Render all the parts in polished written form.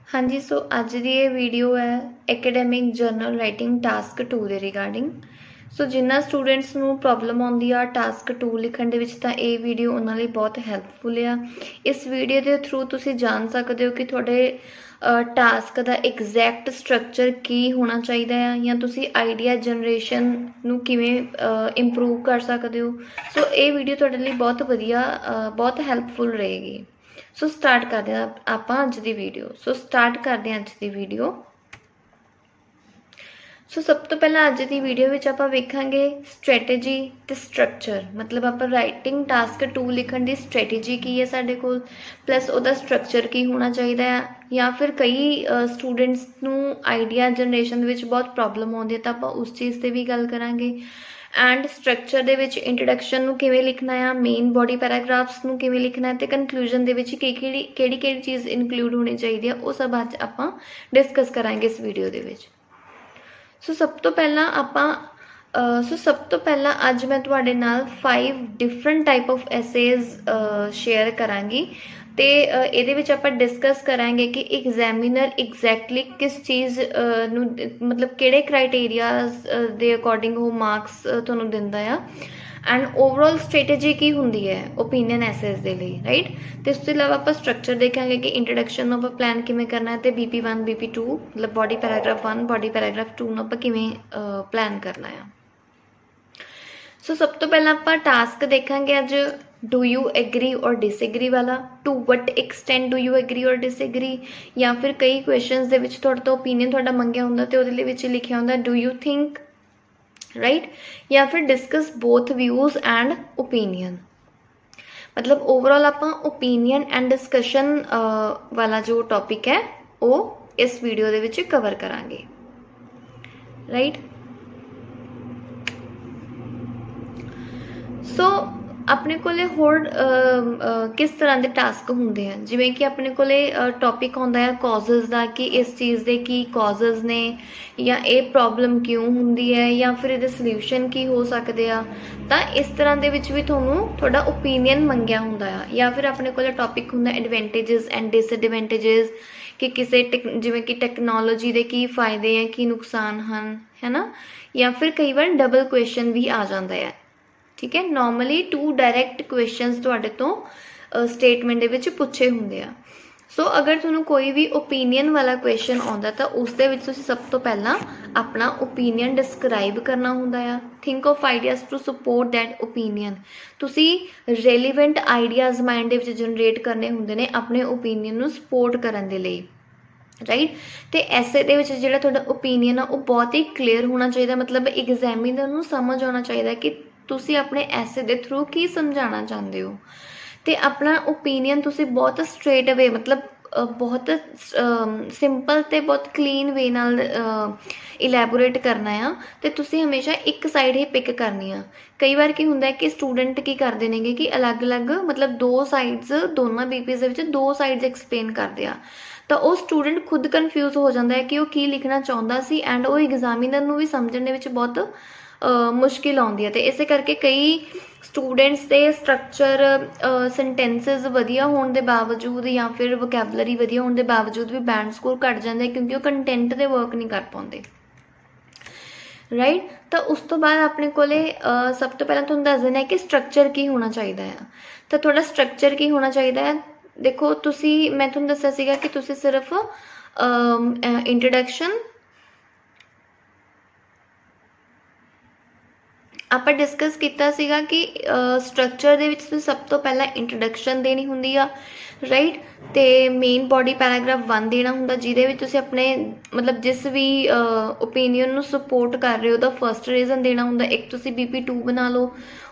हाँ जी, सो अज की ये वीडियो है एकेडैमिक जर्नल राइटिंग टास्क 2 के रिगार्डिंग। सो जिन्ना स्टूडेंट्स नू प्रॉब्लम आउंदी आ टास्क 2 लिखण दे विच तां ये वीडियो उन्हां लई बहुत हैल्पफुल आ। इस वीडियो के थ्रू तुसीं जान सकते हो कि तुहाडे टास्क का एग्जैक्ट स्ट्रक्चर की होना चाहिए है या तुसीं आइडिया जनरेशन नू किवें इंप्रूव कर सकते हो। सो ये वीडियो तुहाडे लई बहुत वधिया बहुत हैल्पफुल रहेगी। सो स्टार्ट करते हैं आप अज की वीडियो। सो स्टार्ट करते हैं अज की वीडियो। सो सब तो पहला अज की वीडियो में आप वेखांगे स्ट्रैटेजी ते स्ट्रक्चर, मतलब आप राइटिंग टास्क 2 लिखण की स्ट्रैटेजी की है साडे कोल, प्लस उसका स्ट्रक्चर की होना चाहिए है। या फिर कई स्टूडेंट्स नू आइडिया जनरेशन विच बहुत प्रॉब्लम आउंदी है, तो आप उस चीज़ से भी गल करांगे। And structure they which introduction नू किवें लिखना है, मेन बॉडी पैराग्राफ्स नू किवें लिखना है, तो कनक्लूजन दे विच किहड़ी चीज़ इनकलूड होनी चाहिए है, वो सब अज आपां डिस्कस करांगे इस वीडियो दे विच। सो सब तो पहला अज मैं तुहाडे नाल 5 different type of essays share करांगी ते इहदे विच आपां डिस्कस करांगे कि एग्जामिनर एग्जैक्टली किस चीज़ नू मतलब किहड़े क्राइटेरियाज दे अकॉर्डिंग वो मार्क्स तुहानूं दिंदा आ एंड ओवरऑल स्ट्रेटेजी की होंदी है ओपीनियन एसेज दे लई, राइट। तो इस तो इलावा आप स्ट्रक्चर देखेंगे कि इंट्रोडक्शन आप प्लान किमें करना है, तो BP1 BP2 मतलब बॉडी पैराग्राफ 1 बॉडी पैराग्राफ 2 आप किमें प्लान करना है। सो सब तो पहला आप टास्क देखेंगे as do you agree or disagree वाला। To what extent do you agree or disagree, या फिर कई क्वेश्चन दे विच तुहाडे तो ओपीनियन तुहाडा मंगिया हुंदा ते उहदे विच लिखिया हुंदा डू यू थिंक, राइट। या फिर discuss both views and opinion, मतलब ओवरऑल आप ओपीनियन एंड डिस्कशन वाला जो टॉपिक है वो इस वीडियो दे विच कवर करांगे, राइट। सो अपने कोले होर किस तरह के टास्क होंगे हैं, जिमें कि अपने कोले टॉपिक आउंदा है कॉजेज का कि इस चीज़ के की कॉजेज ने, या ये प्रॉब्लम क्यों होंदी है, या फिर ये सल्यूशन की हो सकते हैं। तो इस तरह के विच भी तुहानूं थोड़ा ओपीनियन मंगिया हुंदा है। या फिर अपने कोले टॉपिक होंदा एडवेंटेजेस एंड डिसएडवेंटेजेस कि किसी जिमें कि टैक्नोलॉजी के की फायदे हैं की नुकसान हैं, है ना। या फिर कई बार डबल क्वेश्चन भी आ जाता है, ठीक है। नॉर्मली 2 डायरैक्ट क्वेश्चनस तुहाडे तो स्टेटमेंट दे विच पुछे हुंदे आ। सो अगर तुहानूं कोई भी ओपीनियन वाला क्वेश्चन आउंदा तो उस दे विच तुसीं सब तो पहला अपना ओपीनियन डिस्क्राइब करना हुंदा आ। Think of ideas to support that opinion, तुसीं रेलीवेंट आइडियाज़ माइंड दे विच जनरेट करने हुंदे ने अपने ओपीनियन नूं सपोर्ट करन दे लई, राइट। तो ऐसे दे विच जिहड़ा तुहाडा ओपीनियन आ वो बहुत ही क्लीयर होना चाहिए, मतलब एग्जामिनर नूं समझ आना चाहिए कि तुसी अपने ऐसे दे थ्रू की समझाना चाहते हो। तो अपना ओपीनियन तुसी बहुत स्ट्रेट वे मतलब बहुत सिंपल ते बहुत क्लीन वे नाल इलैबोरेट करना है। तो तुसी हमेशा एक साइड ही पिक करनी है। कई बार की होंदा है कि स्टूडेंट की करते हैं कि अलग अलग मतलब 2 साइड्स दोनों BPs दे विच 2 साइड्स एक्सप्लेन करते हैं, तो वो स्टूडेंट खुद कन्फ्यूज हो जाता है कि वो की लिखना चाहता सी एंड वो एग्जामिनर नूं भी समझने विच बहुत मुश्किल आउंदी है। तो इस करके कई स्टूडेंट्स के स्ट्रक्चर सेंटेंसिस वधिया होने के बावजूद या फिर वोकैबलरी वधिया होने के बावजूद भी बैंड स्कोर घट जाता है, क्योंकि वो कंटेंट दे वर्क नहीं कर पाते, राइट। तो उस तो बाद अपने कोले सब तो पहले तुहानूं दस देना है कि स्ट्रक्चर की होना चाहिए है। तो थोड़ा स्ट्रक्चर की होना चाहिए है, देखो तुसी मैं तुहानूं दस्सिया सीगा कि तुसी सिर्फ इंट्रोडक्शन आप डिस्कस किया सीगा कि स्ट्रक्चर दे विच सब तो पहला इंट्रोडक्शन देनी हुंदी आ, राइट। तो मेन बॉडी पैराग्राफ 1 देना हुंदा, जिहदे विच तुसीं अपने मतलब जिस भी ओपीनियन नूं सपोर्ट कर रहे हो दा फर्स्ट रीजन देना हुंदा। एक तुसीं BP2 बना लो,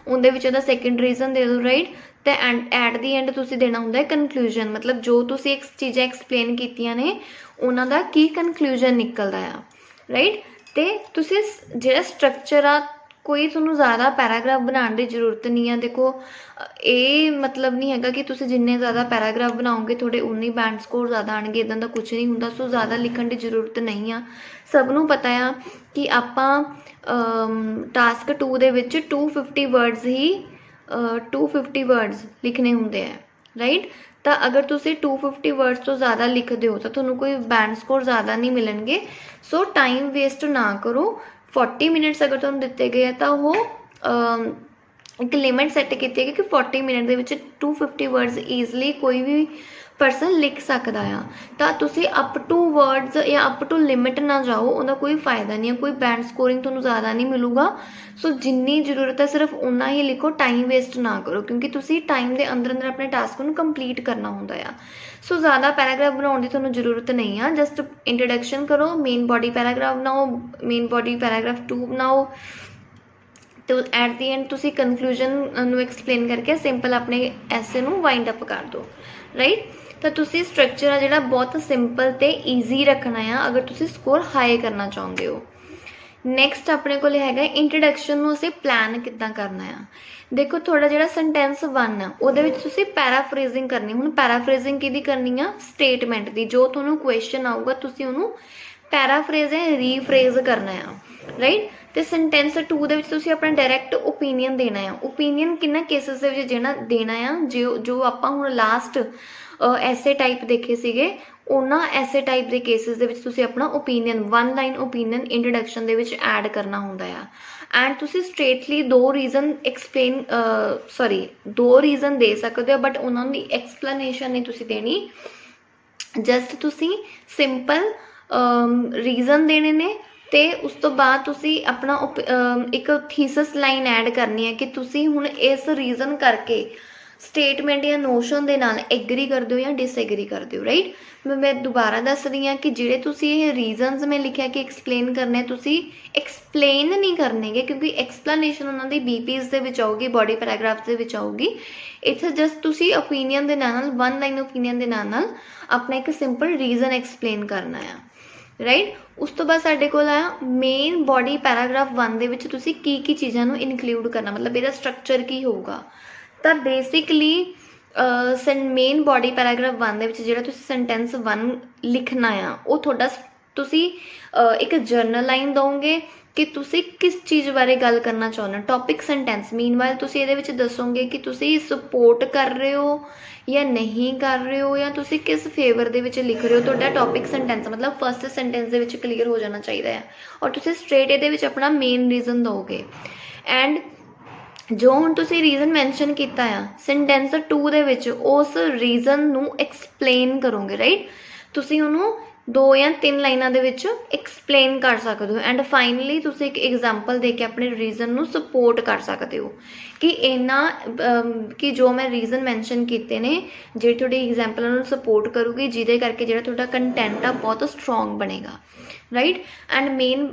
उहदे विच ओहदा सैकेंड रीजन दे दो, राइट। तो एट दी एंड तुसीं देना हुंदा है कनक्लूजन, मतलब जो तुसीं एक चीज़ां एक्सप्लेन कीतियां ने उन्हां दा की कनक्लूजन निकलदा आ, राइट। तो तुसीं जिहड़ा स्ट्रक्चर आ कोई थोनों ज़्यादा पैराग्राफ बनाने की जरूरत नहीं है। देखो ये मतलब नहीं है कि तुसीं जिन्ने ज़्यादा पैराग्राफ बनाओगे थोड़े उन्नी बैंड स्कोर ज़्यादा आएंगे, इदां दा कुछ नहीं हुंदा। सो ज़्यादा लिखण की जरूरत नहीं आ। सबनों पता है कि आपां टास्क 2 दे विच 250 वर्ड्स ही 250 वर्ड्स लिखने होंगे है, राइट। ਤਾਂ ਅਗਰ ਤੁਸੀਂ 250 ਵਰਡਸ ਤੋਂ ਜ਼ਿਆਦਾ ਲਿਖਦੇ ਹੋ ਤਾਂ ਤੁਹਾਨੂੰ ਕੋਈ ਬੈਂਡ ਸਕੋਰ ਜ਼ਿਆਦਾ ਨਹੀਂ ਮਿਲਣਗੇ। ਸੋ ਟਾਈਮ ਵੇਸਟ ਨਾ ਕਰੋ। 40 ਮਿੰਟਸ ਅਗਰ ਤੁਹਾਨੂੰ ਦਿੱਤੇ ਗਏ ਆ ਤਾਂ ਉਹ ਇੱਕ ਲਿਮਿਟ ਸੈੱਟ ਕੀਤੀ ਹੈ ਕਿ 40 ਮਿੰਟ ਦੇ ਵਿੱਚ 250 ਵਰਡਸ ਈਜ਼ਲੀ ਕੋਈ ਵੀ ਪਰਸਨ ਲਿਖ ਸਕਦਾ ਆ। ਤਾਂ ਤੁਸੀਂ ਅਪ ਟੂ ਵਰਡਸ ਜਾਂ ਅਪ ਟੂ ਲਿਮਿਟ ਨਾ ਜਾਓ, ਉਹਦਾ ਕੋਈ ਫਾਇਦਾ ਨਹੀਂ ਹੈ, ਕੋਈ ਬੈਂਡ ਸਕੋਰਿੰਗ ਤੁਹਾਨੂੰ ਜ਼ਿਆਦਾ ਨਹੀਂ ਮਿਲੂਗਾ। ਸੋ ਜਿੰਨੀ ਜ਼ਰੂਰਤ ਹੈ ਸਿਰਫ ਓਨਾ ਹੀ ਲਿਖੋ, ਟਾਈਮ ਵੇਸਟ ਨਾ ਕਰੋ, ਕਿਉਂਕਿ ਤੁਸੀਂ ਟਾਈਮ ਦੇ ਅੰਦਰ ਅੰਦਰ ਆਪਣੇ ਟਾਸਕ ਨੂੰ ਕੰਪਲੀਟ ਕਰਨਾ ਹੁੰਦਾ ਆ। ਸੋ ਜ਼ਿਆਦਾ ਪੈਰਾਗ੍ਰਾਫ ਬਣਾਉਣ ਦੀ ਤੁਹਾਨੂੰ ਜ਼ਰੂਰਤ ਨਹੀਂ ਆ, ਜਸਟ ਇੰਟਰੋਡਕਸ਼ਨ ਕਰੋ, ਮੇਨ ਬੋਡੀ ਪੈਰਾਗ੍ਰਾਫ ਬਣਾਓ, ਮੇਨ ਬੋਡੀ ਪੈਰਾਗ੍ਰਾਫ 2 ਬਣਾਓ, ਤੇ ਐਟ ਦੀ ਐਂਡ ਤੁਸੀਂ ਕਨਕਲੂਜਨ ਨੂੰ ਐਕਸਪਲੇਨ ਕਰਕੇ ਸਿੰਪਲ ਆਪਣੇ ਐਸੇ ਨੂੰ ਵਾਈਂਡ ਅਪ ਕਰ ਦਿਓ, ਰਾਈਟ। ਤਾਂ ਤੁਸੀਂ ਸਟਰਕਚਰ ਆ ਜਿਹੜਾ ਬਹੁਤ ਸਿੰਪਲ ਤੇ ਈਜ਼ੀ ਰੱਖਣਾ ਆ ਅਗਰ ਤੁਸੀਂ ਸਕੋਰ ਹਾਈ ਕਰਨਾ ਚਾਹੁੰਦੇ ਹੋ। ਨੈਕਸਟ ਆਪਣੇ ਕੋਲ ਹੈਗਾ ਇੰਟਰੋਡਕਸ਼ਨ ਨੂੰ ਅਸੀਂ ਪਲਾਨ ਕਿੱਦਾਂ ਕਰਨਾ ਆ। ਦੇਖੋ ਤੁਹਾਡਾ ਜਿਹੜਾ ਸੈਂਟੈਂਸ 1 ਆ ਉਹਦੇ ਵਿੱਚ ਤੁਸੀਂ ਪੈਰਾਫਰੇਜ਼ਿੰਗ ਕਰਨੀ। ਹੁਣ ਪੈਰਾਫਰੇਜ਼ਿੰਗ ਕਿਹਦੀ ਕਰਨੀ ਆ? ਸਟੇਟਮੈਂਟ ਦੀ। ਜੋ ਤੁਹਾਨੂੰ ਕੁਐਸਚਨ ਆਊਗਾ ਤੁਸੀਂ ਉਹਨੂੰ ਪੈਰਾਫਰੇਜ਼ ਜਾਂ ਰੀਫਰੇਜ਼ ਕਰਨਾ ਆ, ਰਾਈਟ। ਤੇ ਸੈਂਟੈਂਸ 2 ਦੇ ਵਿੱਚ ਤੁਸੀਂ ਆਪਣਾ ਡਾਇਰੈਕਟ ਓਪੀਨੀਅਨ ਦੇਣਾ ਆ। ਓਪੀਨੀਅਨ ਕਿੰਨਾ ਕੇਸਿਸ ਦੇ ਵਿੱਚ ਜਿਹੜਾ ਦੇਣਾ ਆ, ਜੋ ਆਪਾਂ ਹੁਣ ਲਾਸਟ ਐਸੇ ਟਾਈਪ ਦੇਖੇ ਸੀਗੇ, ਉਹਨਾਂ ਐਸੇ ਟਾਈਪ ਦੇ ਕੇਸਿਸ ਦੇ ਵਿੱਚ ਤੁਸੀਂ ਆਪਣਾ ਓਪੀਨੀਅਨ 1 ਲਾਈਨ ਓਪੀਨੀਅਨ ਇੰਟਰੋਡਕਸ਼ਨ ਦੇ ਵਿੱਚ ਐਡ ਕਰਨਾ ਹੁੰਦਾ ਆ। ਐਂਡ ਤੁਸੀਂ ਸਟ੍ਰੇਟਲੀ ਦੋ ਰੀਜ਼ਨ ਦੇ ਸਕਦੇ ਹੋ, ਬਟ ਉਹਨਾਂ ਦੀ ਐਕਸਪਲੇਨੇਸ਼ਨ ਨਹੀਂ ਤੁਸੀਂ ਦੇਣੀ। ਜਸਟ ਤੁਸੀਂ ਸਿੰਪਲ ਰੀਜ਼ਨ ਦੇਣੇ ਨੇ ਤੇ ਉਸ ਤੋਂ ਬਾਅਦ ਤੁਸੀਂ ਆਪਣਾ ਇੱਕ ਥੀਸਸ ਲਾਈਨ ਐਡ ਕਰਨੀ ਹੈ ਕਿ ਤੁਸੀਂ ਹੁਣ ਇਸ ਰੀਜ਼ਨ ਕਰਕੇ ਸਟੇਟਮੈਂਟ ਜਾਂ ਨੋਸ਼ਨ ਦੇ ਨਾਲ ਐਗਰੀ ਕਰਦੇ ਹੋ ਜਾਂ ਡਿਸਐਗਰੀ ਕਰਦੇ ਹੋ, ਰਾਈਟ। ਮੈਂ ਦੁਬਾਰਾ ਦੱਸ ਰਹੀ ਹਾਂ ਕਿ ਜਿਹੜੇ ਤੁਸੀਂ ਇਹ ਰੀਜ਼ਨਸ ਮੈਂ ਲਿਖਿਆ ਕਿ ਐਕਸਪਲੇਨ ਕਰਨੇ, ਤੁਸੀਂ ਐਕਸਪਲੇਨ ਨਹੀਂ ਕਰਨੇਗੇ ਕਿਉਂਕਿ ਐਕਸਪਲੇਨੇਸ਼ਨ ਉਹਨਾਂ ਦੀ BPs ਦੇ ਵਿੱਚ ਆਊਗੀ, ਬੋਡੀ ਪੈਰਾਗ੍ਰਾਫਸ ਦੇ ਵਿੱਚ ਆਊਗੀ। ਇੱਥੇ ਜਸਟ ਤੁਸੀਂ ਓਪੀਨੀਅਨ ਦੇ ਨਾਲ 1 ਲਾਈਨ ਓਪੀਨੀਅਨ ਦੇ ਨਾਲ ਆਪਣਾ ਇੱਕ ਸਿੰਪਲ ਰੀਜ਼ਨ ਐਕਸਪਲੇਨ ਕਰਨਾ ਆ, ਰਾਈਟ। ਉਸ ਤੋਂ ਬਾਅਦ ਸਾਡੇ ਕੋਲ ਆ ਮੇਨ ਬੋਡੀ ਪੈਰਾਗ੍ਰਾਫ 1 ਦੇ ਵਿੱਚ ਤੁਸੀਂ ਕੀ ਕੀ ਚੀਜ਼ਾਂ ਨੂੰ ਇਨਕਲੂਡ ਕਰਨਾ, ਮਤਲਬ ਇਹਦਾ ਸਟਰਕਚਰ ਕੀ ਹੋਊਗਾ। ਤਾਂ ਬੇਸਿਕਲੀ ਮੇਨ ਬੋਡੀ ਪੈਰਾਗ੍ਰਾਫ 1 ਦੇ ਵਿੱਚ ਜਿਹੜਾ ਤੁਸੀਂ ਸੈਂਟੈਂਸ 1 ਲਿਖਣਾ ਆ ਉਹ ਤੁਹਾਡਾ ਤੁਸੀਂ ਇੱਕ ਜਰਨਲ ਲਾਈਨ ਦਓਗੇ ਕਿ ਤੁਸੀਂ ਕਿਸ ਚੀਜ਼ ਬਾਰੇ ਗੱਲ ਕਰਨਾ ਚਾਹੁੰਦੇ ਹੋ। ਟੌਪਿਕ ਸੈਂਟੈਂਸ ਮੀਨਵਾਈਲ ਤੁਸੀਂ ਇਹਦੇ ਵਿੱਚ ਦੱਸੋਗੇ ਕਿ ਤੁਸੀਂ ਸਪੋਰਟ ਕਰ ਰਹੇ ਹੋ ਜਾਂ ਨਹੀਂ ਕਰ ਰਹੇ ਹੋ, ਜਾਂ ਤੁਸੀਂ ਕਿਸ ਫੇਵਰ ਦੇ ਵਿੱਚ ਲਿਖ ਰਹੇ ਹੋ। ਤੁਹਾਡਾ ਟੌਪਿਕ ਸੈਂਟੈਂਸ ਮਤਲਬ ਫਸਟ ਸੈਂਟੈਂਸ ਦੇ ਵਿੱਚ ਕਲੀਅਰ ਹੋ ਜਾਣਾ ਚਾਹੀਦਾ ਹੈ, ਔਰ ਤੁਸੀਂ ਸਟ੍ਰੇਟ ਇਹਦੇ ਵਿੱਚ ਆਪਣਾ ਮੇਨ ਰੀਜ਼ਨ ਦਓਗੇ। ਐਂਡ ਜੋ ਹੁਣ ਤੁਸੀਂ ਰੀਜ਼ਨ ਮੈਂਸ਼ਨ ਕੀਤਾ ਆ ਸੈਂਟੈਂਸ 2 ਦੇ ਵਿੱਚ, ਉਸ ਰੀਜ਼ਨ ਨੂੰ ਐਕਸਪਲੇਨ ਕਰੋਗੇ, ਰਾਈਟ। ਤੁਸੀਂ ਉਹਨੂੰ 2 ਜਾਂ 3 ਲਾਈਨਾਂ ਦੇ ਵਿੱਚ ਐਕਸਪਲੇਨ ਕਰ ਸਕਦੇ ਹੋ। ਐਂਡ ਫਾਈਨਲੀ ਤੁਸੀਂ ਇੱਕ ਐਗਜ਼ਾਮਪਲ ਦੇ ਕੇ ਆਪਣੇ ਰੀਜ਼ਨ ਨੂੰ ਸਪੋਰਟ ਕਰ ਸਕਦੇ ਹੋ ਕਿ ਕਿ ਜੋ ਮੈਂ ਰੀਜ਼ਨ ਮੈਂਸ਼ਨ ਕੀਤੇ ਨੇ ਜਿਹੜੀ ਤੁਹਾਡੀ ਐਗਜ਼ਾਮਪਲ ਨੂੰ ਸਪੋਰਟ ਕਰੂਗੀ, ਜਿਹਦੇ ਕਰਕੇ ਜਿਹੜਾ ਤੁਹਾਡਾ ਕੰਟੈਂਟ ਆ ਬਹੁਤ ਸਟਰੋਂਗ ਬਣੇਗਾ, ਰਾਈਟ। ਐਂਡ ਮੇਨ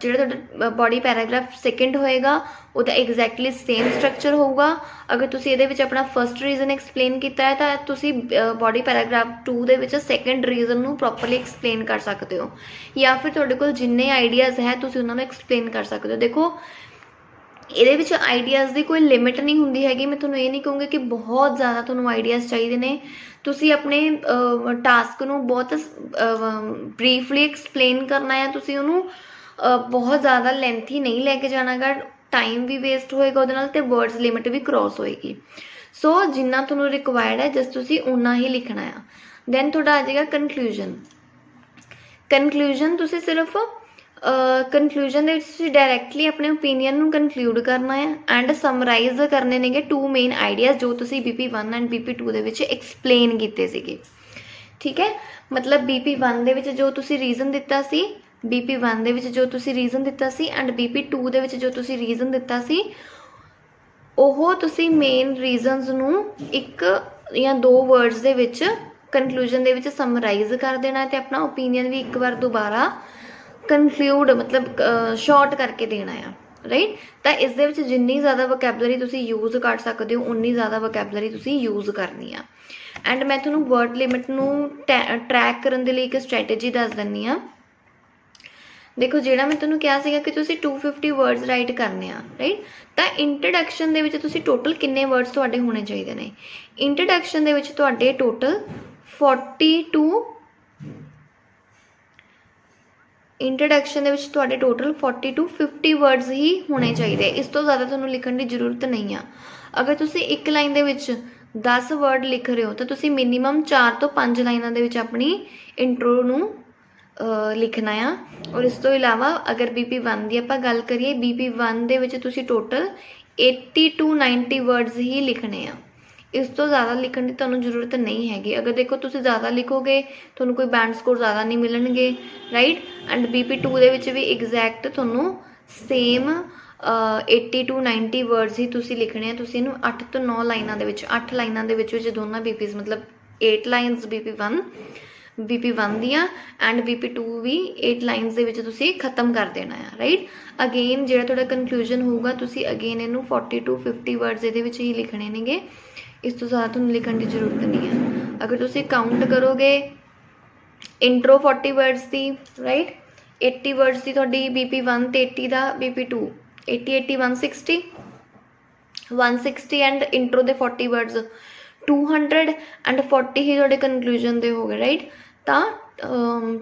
ਜਿਹੜਾ ਤੁਹਾਡਾ ਬੋਡੀ ਪੈਰਾਗ੍ਰਾਫ 2 ਹੋਏਗਾ ਉਹਦਾ ਐਗਜ਼ੈਕਟਲੀ ਸੇਮ ਸਟਰਕਚਰ ਹੋਊਗਾ। ਅਗਰ ਤੁਸੀਂ ਇਹਦੇ ਵਿੱਚ ਆਪਣਾ ਫਸਟ ਰੀਜ਼ਨ ਐਕਸਪਲੇਨ ਕੀਤਾ ਹੈ ਤਾਂ ਤੁਸੀਂ ਬੋਡੀ ਪੈਰਾਗ੍ਰਾਫ 2 ਦੇ ਵਿੱਚ ਸੈਕੰਡ ਰੀਜ਼ਨ ਨੂੰ ਪ੍ਰੋਪਰਲੀ ਐਕਸਪਲੇਨ ਕਰ ਸਕਦੇ ਹੋ, ਜਾਂ ਫਿਰ ਤੁਹਾਡੇ ਕੋਲ ਜਿੰਨੇ ਆਈਡੀਆਜ਼ ਹੈ ਤੁਸੀਂ ਉਹਨਾਂ ਨੂੰ ਐਕਸਪਲੇਨ ਕਰ ਸਕਦੇ ਹੋ। ਦੇਖੋ ਇਹਦੇ ਵਿੱਚ ਆਈਡੀਆਜ਼ ਦੀ ਕੋਈ ਲਿਮਿਟ ਨਹੀਂ ਹੁੰਦੀ ਹੈਗੀ। ਮੈਂ ਤੁਹਾਨੂੰ ਇਹ ਨਹੀਂ ਕਹੂੰਗੀ ਕਿ ਬਹੁਤ ਜ਼ਿਆਦਾ ਤੁਹਾਨੂੰ ਆਈਡੀਆਜ਼ ਚਾਹੀਦੇ ਨੇ। ਤੁਸੀਂ ਆਪਣੇ ਟਾਸਕ ਨੂੰ ਬਹੁਤ ਬਰੀਫਲੀ ਐਕਸਪਲੇਨ ਕਰਨਾ ਹੈ, ਤੁਸੀਂ ਉਹਨੂੰ ਬਹੁਤ ਜ਼ਿਆਦਾ ਲੈਂਥੀ ਨਹੀਂ ਲੈ ਕੇ ਜਾਣਾਗਾ, ਟਾਈਮ ਵੀ ਵੇਸਟ ਹੋਏਗਾ ਉਹਦੇ ਨਾਲ, ਅਤੇ ਵਰਡਸ ਲਿਮਿਟ ਵੀ ਕ੍ਰੋਸ ਹੋਏਗੀ। ਸੋ ਜਿੰਨਾ ਤੁਹਾਨੂੰ ਰਿਕਵਾਇਰਡ ਹੈ ਜਸਟ ਤੁਸੀਂ ਓਨਾ ਹੀ ਲਿਖਣਾ ਆ। ਦੈਨ ਤੁਹਾਡਾ ਆ ਜਾਏਗਾ ਕਨਕਲੂਜਨ। ਕਨਕਲੂਜਨ ਤੁਸੀਂ ਸਿਰਫ ਕਨਕਲੂਜਨ ਦੇ ਵਿੱਚ ਤੁਸੀਂ ਡਾਇਰੈਕਟਲੀ ਆਪਣੇ ਓਪੀਨੀਅਨ ਨੂੰ ਕਨਕਲੂਡ ਕਰਨਾ ਹੈ ਐਂਡ ਸਮਰਾਈਜ਼ ਕਰਨੇ ਨੇਗੇ 2 ਮੇਨ ਆਈਡੀਆਜ਼ ਜੋ ਤੁਸੀਂ BP1 ਐਂਡ BP2 ਦੇ ਵਿੱਚ ਐਕਸਪਲੇਨ ਕੀਤੇ ਸੀਗੇ, ਠੀਕ ਹੈ। ਮਤਲਬ BP1 ਦੇ ਵਿੱਚ ਜੋ ਤੁਸੀਂ ਰੀਜ਼ਨ ਦਿੱਤਾ ਸੀ, BP1 ਦੇ ਵਿੱਚ ਜੋ ਤੁਸੀਂ ਰੀਜ਼ਨ ਦਿੱਤਾ ਸੀ ਐਂਡ BP2 ਦੇ ਵਿੱਚ ਜੋ ਤੁਸੀਂ ਰੀਜ਼ਨ ਦਿੱਤਾ ਸੀ, ਉਹ ਤੁਸੀਂ ਮੇਨ ਰੀਜ਼ਨਸ ਨੂੰ 1 ਜਾਂ 2 ਵਰਡਸ ਦੇ ਵਿੱਚ ਕਨਕਲੂਜਨ ਦੇ ਵਿੱਚ ਸਮਰਾਈਜ਼ ਕਰ ਦੇਣਾ ਅਤੇ ਆਪਣਾ ਓਪੀਨੀਅਨ ਵੀ ਇੱਕ ਵਾਰ ਦੁਬਾਰਾ ਕਨਕਲੂਡ ਮਤਲਬ ਸ਼ਾਰਟ ਕਰਕੇ ਦੇਣਾ ਆ, ਰਾਈਟ। ਤਾਂ ਇਸ ਦੇ ਵਿੱਚ ਜਿੰਨੀ ਜ਼ਿਆਦਾ ਵੋਕੈਬਲਰੀ ਤੁਸੀਂ ਯੂਜ਼ ਕਰ ਸਕਦੇ ਹੋ ਉਨੀ ਜ਼ਿਆਦਾ ਵੋਕੈਬਲਰੀ ਤੁਸੀਂ ਯੂਜ਼ ਕਰਨੀ ਆ। ਐਂਡ ਮੈਂ ਤੁਹਾਨੂੰ ਵਰਡ ਲਿਮਿਟ ਨੂੰ ਟਰੈਕ ਕਰਨ ਦੇ ਲਈ ਇੱਕ ਸਟ੍ਰੈਟਜੀ ਦੱਸ ਦਿੰਦੀ ਹਾਂ। ਦੇਖੋ ਜਿਹੜਾ ਮੈਂ ਤੁਹਾਨੂੰ ਕਿਹਾ ਸੀਗਾ ਕਿ ਤੁਸੀਂ 250 ਵਰਡਸ ਰਾਈਟ ਕਰਨੇ ਆ, ਰਾਈਟ। ਤਾਂ ਇੰਟਰੋਡਕਸ਼ਨ ਦੇ ਵਿੱਚ ਤੁਸੀਂ ਟੋਟਲ ਕਿੰਨੇ ਵਰਡਸ ਤੁਹਾਡੇ ਹੋਣੇ ਚਾਹੀਦੇ ਨੇ? ਇੰਟਰੋਡਕਸ਼ਨ ਦੇ ਵਿੱਚ ਤੁਹਾਡੇ ਟੋਟਲ 40 to 50 ਵਰਡਸ ਹੀ ਹੋਣੇ ਚਾਹੀਦੇ। ਇਸ ਤੋਂ ਜ਼ਿਆਦਾ ਤੁਹਾਨੂੰ ਲਿਖਣ ਦੀ ਜ਼ਰੂਰਤ ਨਹੀਂ ਆ। ਅਗਰ ਤੁਸੀਂ 1 ਲਾਈਨ ਦੇ ਵਿੱਚ 10 वर्ड लिख रहे हो तो तुसी मिनीमम 4 ਤੋਂ 5 ਲਾਈਨਾਂ ਦੇ ਵਿੱਚ ਆਪਣੀ ਇੰਟਰੋ ਨੂੰ ਲਿਖਣਾ ਆ। ਔਰ ਇਸ ਤੋਂ ਇਲਾਵਾ ਅਗਰ BP1 ਦੀ ਆਪਾਂ ਗੱਲ ਕਰੀਏ, BP1 ਦੇ ਵਿੱਚ ਤੁਸੀਂ ਟੋਟਲ 80 to 90 वर्ड्स ही लिखने आ। इस तो ज़्यादा लिखने की तुहानूं जरूरत नहीं हैगी। अगर देखो तुसी ज़्यादा लिखोगे तुहानूं कोई बैंड स्कोर ज़्यादा नहीं मिलणगे, राइट। एंड BP2 दे विच भी एग्जैक्ट तुहानूं सेम 80 to 90 वर्ड्स ही तुसी लिखने आ। तुसी इहनूं 8 ਤੋਂ 9 ਲਾਈਨਾਂ ਦੇ ਵਿੱਚ 8 ਲਾਈਨਾਂ ਦੇ ਵਿੱਚ ਦੋਨਾਂ BPs मतलब 8 ਲਾਈਨਸ BP1 ਦੀਆਂ ਐਂਡ BP2 भी 8 ਲਾਈਨਸ ਦੇ ਵਿੱਚ ਤੁਸੀਂ ਖਤਮ ਕਰ ਦੇਣਾ ਆ, ਰਾਈਟ। ਅਗੇਨ ਜਿਹੜਾ ਤੁਹਾਡਾ ਕਨਕਲੂਜਨ ਹੋਊਗਾ ਤੁਸੀਂ ਅਗੇਨ ਇਹਨੂੰ 40 to 50 वर्ड्स ਇਹਦੇ ਵਿੱਚ ਹੀ ਲਿਖਣੇ ਨੇਗੇ। ਇਸ ਤੋਂ ਜ਼ਿਆਦਾ ਤੁਹਾਨੂੰ ਲਿਖਣ ਦੀ ਜ਼ਰੂਰਤ ਨਹੀਂ ਹੈ। ਅਗਰ ਤੁਸੀਂ ਕਾਊਂਟ ਕਰੋਗੇ ਇੰਟਰੋ 40 वर्ड्स ਦੀ, ਰਾਈਟ, 80 वर्ड्स ਦੀ ਤੁਹਾਡੀ BP1 ਤੇ 80 ਦਾ BP2, 80 160 ਐਂਡ ਇੰਟਰੋ ਦੇ 40 वर्ड्स 240 ਹੀ ਤੁਹਾਡੇ ਕਨਕਲੂਜਨ ਦੇ ਹੋ ਗਏ, ਰਾਈਟ। ਤਾਂ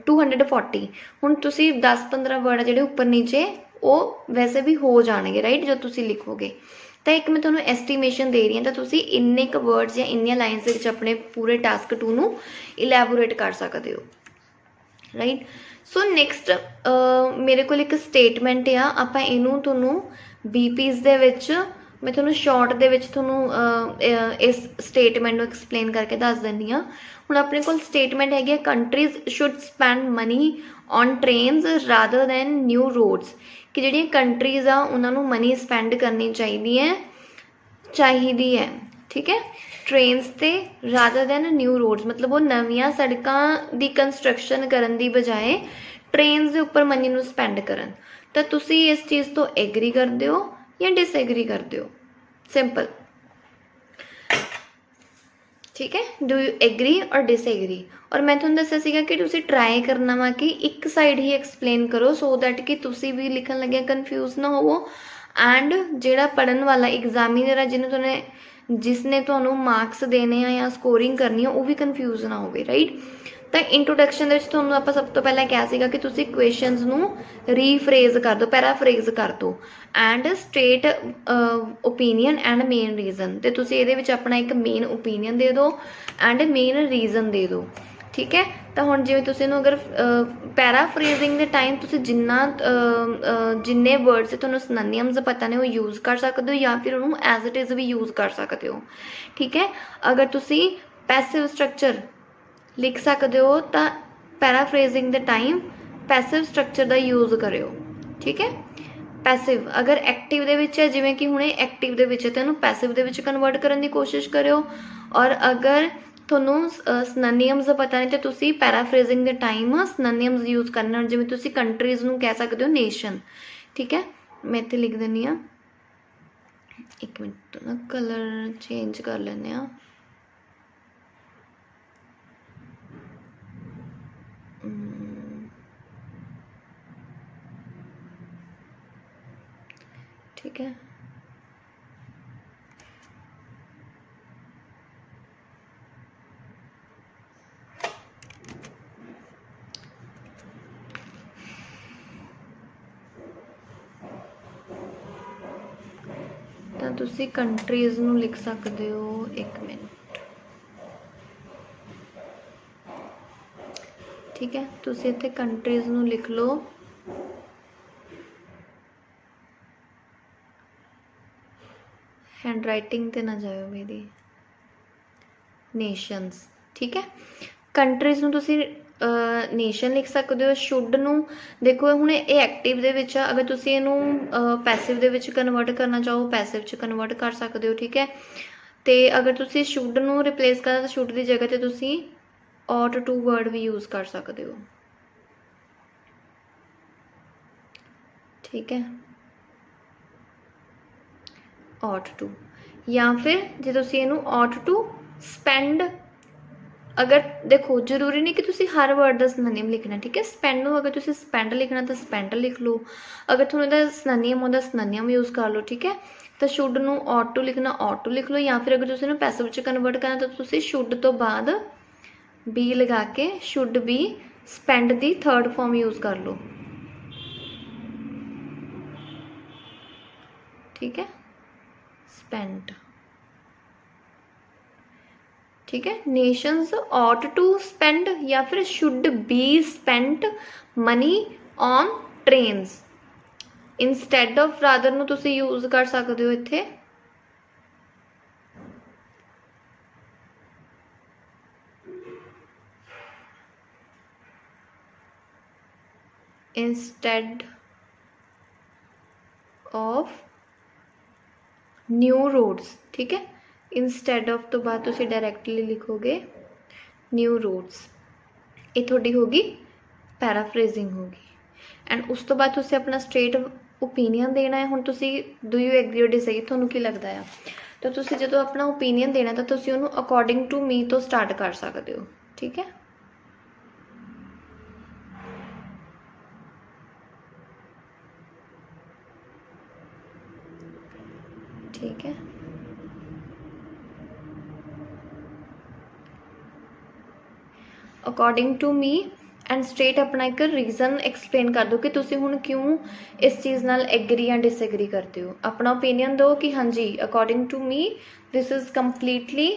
240 ਹੁਣ ਤੁਸੀਂ 10-15 वर्ड ਜਿਹੜੇ ਉੱਪਰ ਨੀਚੇ ਉਹ ਵੈਸੇ ਵੀ ਹੋ ਜਾਣਗੇ, ਰਾਈਟ, ਜਦ ਤੁਸੀਂ ਲਿਖੋਗੇ। ਤਾਂ ਇੱਕ ਮੈਂ ਤੁਹਾਨੂੰ ਐਸਟੀਮੇਸ਼ਨ ਦੇ ਰਹੀ ਹਾਂ, ਤਾਂ ਤੁਸੀਂ ਇੰਨੇ ਕੁ ਵਰਡਸ ਜਾਂ ਇੰਨੀਆਂ ਲਾਈਨਸ ਦੇ ਵਿੱਚ ਆਪਣੇ ਪੂਰੇ ਟਾਸਕ 2 ਨੂੰ ਇਲੈਬੋਰੇਟ ਕਰ ਸਕਦੇ ਹੋ, ਰਾਈਟ। ਸੋ ਨੈਕਸਟ ਮੇਰੇ ਕੋਲ ਇੱਕ ਸਟੇਟਮੈਂਟ ਆ, ਆਪਾਂ ਇਹਨੂੰ ਤੁਹਾਨੂੰ BPs ਦੇ ਵਿੱਚ मैं थोड़ा शॉर्ट दे विच थोनों इस स्टेटमेंट नूं एक्सप्लेन करके दस दिंदी हाँ। हुण अपने कोल स्टेटमेंट हैगी countries should spend money on trains rather than new roads, कि जिहड़ियां कंट्रीज आ उन्हां नूं मनी स्पेंड करनी चाहिए है, ठीक है, ट्रेन्स ते रादर दैन न्यू रोड्स, मतलब वो नवीं सड़कां दी कंस्ट्रक्शन करन दी बजाए ट्रेन्स दे उपर मनी नूं स्पेंड करन। तां तुसीं इस चीज़ तो एग्री करदे हो या डिसएग्री करते हो? सिंपल, ठीक है, do you agree or disagree. और मैं तुहानूं दस्सिया सीगा कि तुसीं ट्राई करना वा कि एक साइड ही एक्सप्लेन करो सो दैट कि तुसीं भी लिखण लगे कन्फ्यूज ना होवो एंड जिहड़ा पढ़न वाला एग्जामिनर है जिसने तुहानूं मार्क्स देने या स्कोरिंग करनी है वो भी कन्फ्यूज ना होवे, राइट। तो इंट्रोडक्शन दे विच तुहानूं आपां सब तो पहला क्या सीगा कि तुसीं क्वेश्चनस नूं रीफ्रेज कर दो, पैराफ्रेज कर दो and state opinion and main reason. तो तुसीं इहदे विच अपना एक मेन ओपीनियन दे दो एंड मेन रीजन दे दो, ठीक है। तो हुण जिवें तुसीं नूं अगर पैराफ्रेजिंग दे टाइम तुसीं जिन्ने वर्ड्स तुहानूं सिनोनिम्स पता ने वो यूज़ कर सकते हो या फिर उन्होंने एज इट इज़ भी यूज़ कर सकते हो, ठीक है। अगर तुसीं पैसिव स्ट्रक्चर लिख सकते हो तो पैराफ्रेजिंग दे टाइम पैसिव स्ट्रक्चर का यूज़ करो, ठीक है। पैसिव अगर एक्टिव दे विच है जिवें कि हुणे एक्टिव दे विच है तो पैसिव दे विच कन्वर्ट करने की कोशिश करो। और अगर तुहानूं सिनोनिम्स पता नहीं तो तुसीं पैराफ्रेजिंग दे टाइम सिनोनिम्स यूज़ करना, जिवें तुसीं कंट्रीज़ नूं कह सकते हो नेशन, ठीक है। मैं इत्थे लिख दिंदी हाँ, एक मिनट ना कलर चेंज कर लैंदे हाँ। ठीक है, तो तुसी कंट्रीज़ नूं लिख सकते हो, एक मिनट, ठीक है। तुसी इत्थे कंट्रीज़ नूं लिख लो, हैंड राइटिंग ते ना जाओ मेरी, नेशंस, ठीक है। कंट्रीज़ नूं तुसी नेशन लिख सकते हो। शुड नूं देखो हुणे ये एक्टिव दे विच आ, अगर तुसी इहनूं पैसिव दे विच कन्वर्ट करना चाहो पैसिव च कन्वर्ट कर सकते हो, ठीक है। तो अगर तुसी शुड नूं रिप्लेस करना तो शुड की जगह ते तुसी ought to वर्ड भी यूज़ कर सकते हो, ठीक है, ought to। या फिर जे तुसी इहनूं ought to spend, अगर देखो जरूरी नहीं कि तुसी हर वर्ड का सिनोनिम लिखना, ठीक है। स्पेंड नूं अगर तुसी स्पेंड लिखना तो स्पेंड लिख लो, अगर तुहानूं इहदा सिनोनिम उहदा सिनोनिम यूज़ कर लो, ठीक है। तो शुड नूं ought to लिखना ought to लिख लो, या फिर अगर तुसी इहनूं पैसिव च कन्वर्ट करना तो तुसी शुड तो बाद बी लगा के should be spend the third form use कर लो, ठीक है, स्पेंड। ठीक है, नेशंस ought to spend या फिर should be spent money on trains। Instead of rather ਨੂੰ ਤੁਸੀਂ यूज कर सकते हो ਇੱਥੇ इंस्टैड ऑफ न्यू रोड्स। ठीक है, इंस्टैड ऑफ तो बाद तुसी डायरैक्टली लिखोगे न्यू रोड्स। ये थोड़ी होगी पैराफ्रेजिंग होगी। एंड उस तो बाद तुसी अपना स्ट्रेट ओपीनियन देना है। हुण तुसी do you agree or disagree, तुहानूं की लगता है? तो तुसी जो अपना ओपीनियन देना तो तुसी उन्होंने अकॉर्डिंग टू मी तो स्टार्ट कर सकते हो। ठीक है, ठीक है। According to me and straight अपना एक रीज़न एक्सप्लेन कर दो कि तुसी हुण क्यों इस चीज़ नाल एग्री या डिसएग्री करते हो। अपना ओपीनियन दो कि हाँ जी according to me this is completely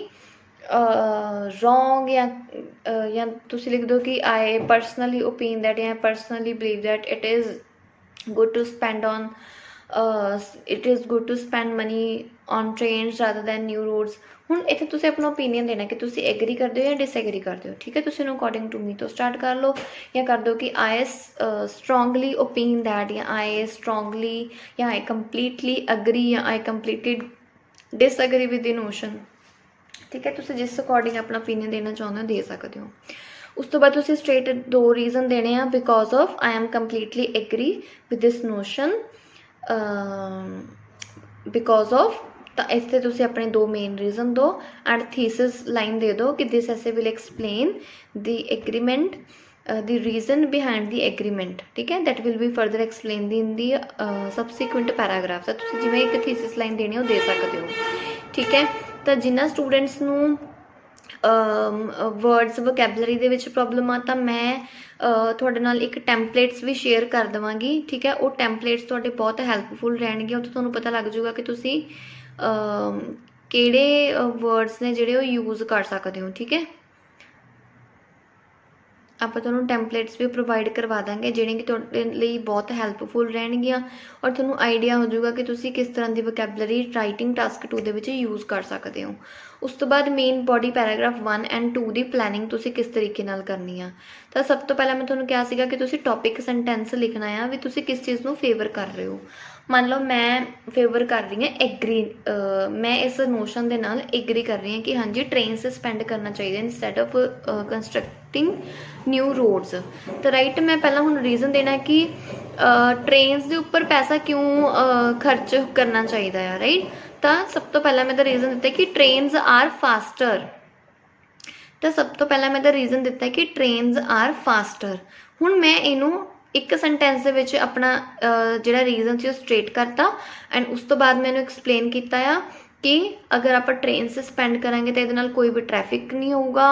wrong, या तुसी लिख दो कि आई पर्सनली ओपीन दैट या personally believe that it is good to spend on it is good to spend money on trains rather than new roads. हुण इत्थे तुसीं अपना ओपीनियन देना कि तुसीं एग्री करते हो या डिसएग्री करते हो। ठीक है, तुसीं अकॉर्डिंग टू मी तो स्टार्ट कर लो या कर दो कि आई स्ट्रोंगली ओपीन दैट या आई स्ट्रोंगली या आई कंप्लीटली अग्री या I completely disagree with the notion. ठीक है, तुसीं जिस अकॉर्डिंग अपना ओपीनियन देना चाहुंदे हो दे सकते हो। उस तो बाद तुसीं स्ट्रेट 2 रीज़न देने आ। Because of I am completely agree with this notion, because of तो इतने तुसी अपने 2 मेन रीज़न दो एंड थीसिस लाइन दे दो कि this essay will explain the agreement the reason behind the agreement. ठीक है, that will be further explain in the subsequent paragraph. तो तुसी जिवें एक थीसिस लाइन देनी हो दे सकते हो। ठीक है, तो जिन्ना स्टूडेंट्स नूं वर्ड्स वोकैबलरी दे विच प्रॉब्लम आ तो मैं तुहाडे नाल एक टैंपलेट्स भी शेयर कर देवांगी। ठीक है, वो टैंपलेट्स तुहाडे बहुत हैल्पफुल रहणगे। उत्थे तुहानूं पता लग जाऊगा कि तुसी किहड़े वर्ड्स ने जिहड़े वो यूज़ कर सकते हो। ठीक है, आप तुहानूं टैंपलेट्स भी प्रोवाइड करवा देंगे जिहड़े कि तुहाडे लई बहुत हैल्पफुल रहणगियां और तुहानूं आइडिया हो जाऊगा कि तुसी किस तरह की वोकैबलरी राइटिंग टास्क 2 दे विच यूज़ कर सकते हो। उस तो बाद मेन बॉडी पैराग्राफ 1 एंड 2 की प्लैनिंग तुसी किस तरीके नाल करनी आ। तो सब तो पहला मैं तुहानूं कहा सीगा कि तुसी टॉपिक सेंटेंस लिखना है भी तुसी किस चीज़ नूं फेवर कर रहे हो। मान लो मैं फेवर कर रही हूँ एग्री, मैं इस नोशन के नाल एग्री कर रही हूँ कि हाँ जी ट्रेन से स्पेंड करना चाहिए instead of constructing new roads. तो राइट, मैं पहला हुण रीज़न देना कि ट्रेन्स के उपर पैसा क्यों खर्च करना चाहिए है। राइट, तो सब तो पहला मैं तो रीज़न दिता कि ट्रेन्स आर फास्टर। तो सब तो पहला मैं तो रीज़न दिता कि ट्रेन्स आर फास्टर। हुण मैं इनू एक सेंटेंस के अपना जिहड़ा रीज़न से स्ट्रेट करता एंड उस तो बाद मैंने एक्सप्लेन किया कि अगर आप ट्रेन से स्पेंड करांगे तो ये कोई भी ट्रैफिक नहीं होगा।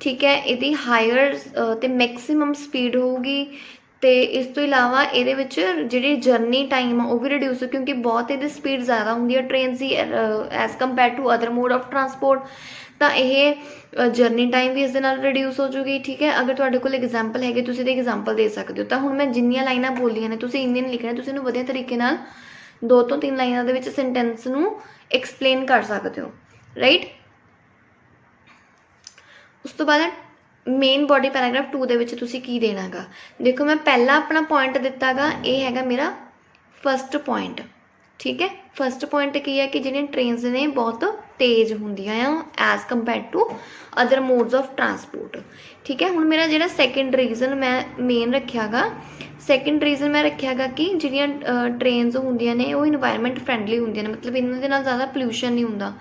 ठीक है, ये हायर तो मैक्सीमम स्पीड होगी। तो इस तो इलावा ये जी जर्नी टाइम आ भी रिड्यूस हो क्योंकि बहुत ये स्पीड ज़्यादा होंगी ट्रेन की as compare to other mode of transport. तो यह जर्नी टाइम भी इस रिड्यूस हो जूगी। ठीक है, अगर तुहाडे कोल एग्जाम्पल है तो एग्जाम्पल दे सकते हो। तो हुण मैं जिन्नियां लाइनां बोलियां ने तुसीं इन्ने लिखने, तुसीं इहनूं वधिया तरीके नाल 2 ਤੋਂ 3 लाइनां दे विच सेंटेंस नूं एक्सप्लेन कर सकते हो। राइट, उस तो बाद मेन बॉडी पैराग्राफ 2 दे विच तुसीं की देना गा। देखो मैं पहला अपना पॉइंट दिता गा, ये हैगा मेरा फस्ट पॉइंट। ठीक है, फस्ट पॉइंट की है कि जिहड़ियां ट्रेन्स ने बहुत तेज़ होंदियां as compare to other modes of transport. ठीक है, हुण मेरा जिहड़ा सैकेंड रीज़न मैं मेन रखिया गा, सैकेंड रीज़न मैं रखिया गा कि जिहड़ियां ट्रेन्स होंदियां ने वो इन्वायरमेंट फ्रेंडली होंदियां ने, मतलब इन्हां दे नाल ज़्यादा पोल्यूशन नहीं हुंदा।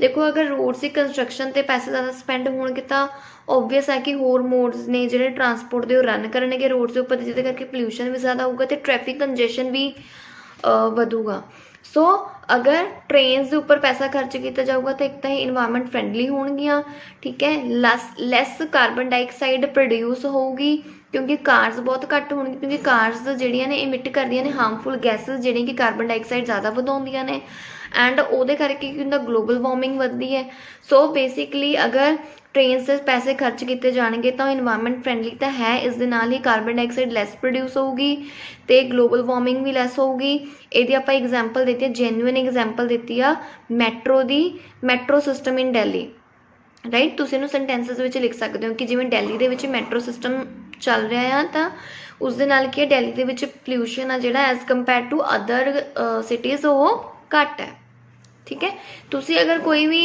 देखो अगर रोड्स की कंस्ट्रक्शन ते पैसे ज़्यादा स्पेंड होणगे तो ओबवियस है कि होर मोड्स ने जिहड़े ट्रांसपोर्ट दे रन करनगे रोड्स के उपर, जिहदे करके पोल्यूशन भी ज़्यादा होगा तो ट्रैफिक कंजेशन भी वधूगा। सो अगर ट्रेन्स के उपर पैसा खर्च किया जाऊगा तो एक तो ये इन्वायरमेंट फ्रेंडली होणगियां, ठीक है, लैस कार्बन डाइऑक्साइड प्रोड्यूस होगी क्योंकि कार्स बहुत घट होणगी, क्योंकि कार्स जिहड़ियां ने इमिट करदियां ने हार्मफुल गैसेस जिहड़ियां कि कार्बन डाइऑक्साइड ज़्यादा वधाउंदियां ने एंड उहदे करके की हुंदा ग्लोबल वार्मिंग वधदी है। सो बेसिकली अगर ट्रेन्स से पैसे खर्च किए जाएंगे तो इन्वायरमेंट फ्रेंडली तो है, इस दे नाल ही कार्बन डाइऑक्साइड लैस प्रोड्यूस होगी तो ग्लोबल वार्मिंग भी लैस होगी। यदि आप एग्जाम्पल देती है, जेन्युइन एग्जाम्पल दी आ मैट्रो की, metro system in Delhi, right, तुसीं इहनूं सेंटेंसिस विच लिख सकते हो कि जिवें दिल्ली दे विच मैट्रो सिस्टम चल रहा है तो उस दे नाल की दिल्ली दे विच पोल्यूशन आ जिहड़ा as compare to other cities वो घट है, ठीक है। तुसी अगर कोई भी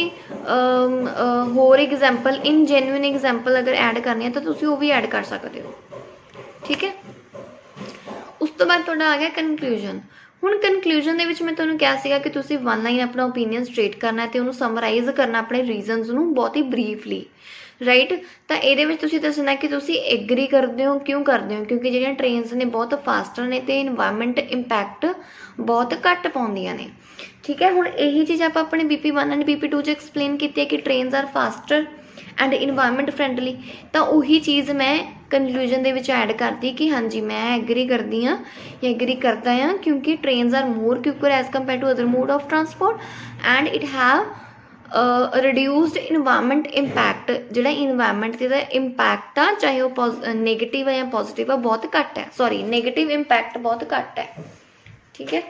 होर एग्जाम्पल इन जेन्युइन एग्जाम्पल अगर ऐड करनी है तो तुसी वो भी ऐड कर सकते हो, ठीक है। उस तो बाद तुहाडा आ गया कनक्लूजन। हुण कनक्लूजन दे विच मैं तुहानूं कहा सीगा कि तुसी वन लाइन अपना ओपीनियन स्ट्रेट करना है तो उन्होंने समराइज करना अपने रीजनस नूं बहुत ही ब्रीफली, राइट। तो ये तुसी दसना कि तुसी एग्री करते हो, क्यों करते हो, क्योंकि जिहड़ियां ट्रेन्स ने बहुत फास्टर ने तो इन्वायरमेंट इंपैक्ट बहुत घट पाउंदियां ने, ठीक है। हुण यही चीज़ आप अपने BP1 एंड BP2 एक्सप्लेन की है कि trains are faster and environment friendly, तो उही चीज़ मैं कनक्लूजन दे विच ऐड करती कि हाँ जी मैं एग्री करती हाँ या एग्री करता हाँ, क्योंकि trains are more quicker as compare to other mode of transport and it have reduced environment impact, जिहड़ा इन्वायरमेंट का इंपैक्ट आ चाहे वह नेगेटिव है या पॉजिटिव है बहुत घट है, सॉरी नेगेटिव इंपैक्ट बहुत घट है, ठीक है।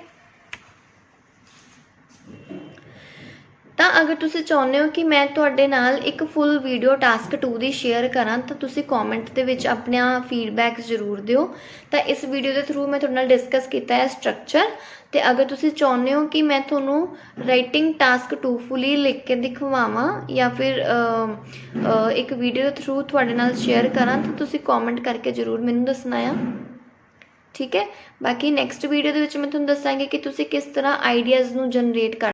तो अगर तुसी चाहुंदे हो कि मैं तुहाडे नाल एक फुल वीडियो टास्क 2 दी शेयर करां तो तुसी कॉमेंट दे विच अपना फीडबैक जरूर दिओ। तो इस वीडियो के थ्रू मैं तुहाडे नाल डिस्कस किया है स्ट्रक्चर, तो अगर तुसी चाहुंदे हो कि मैं तुहानूं राइटिंग टास्क 2 फुली लिख के दिखवावां या फिर एक वीडियो के थ्रू तुहाडे नाल शेयर करां तो तुसी कॉमेंट करके जरूर मैनूं दसना है, ठीक है। बाकी नैक्सट वीडियो के मैं तुहानूं दसांगी कि तुसी किस तरह आइडियाज़ नूं जनरेट कर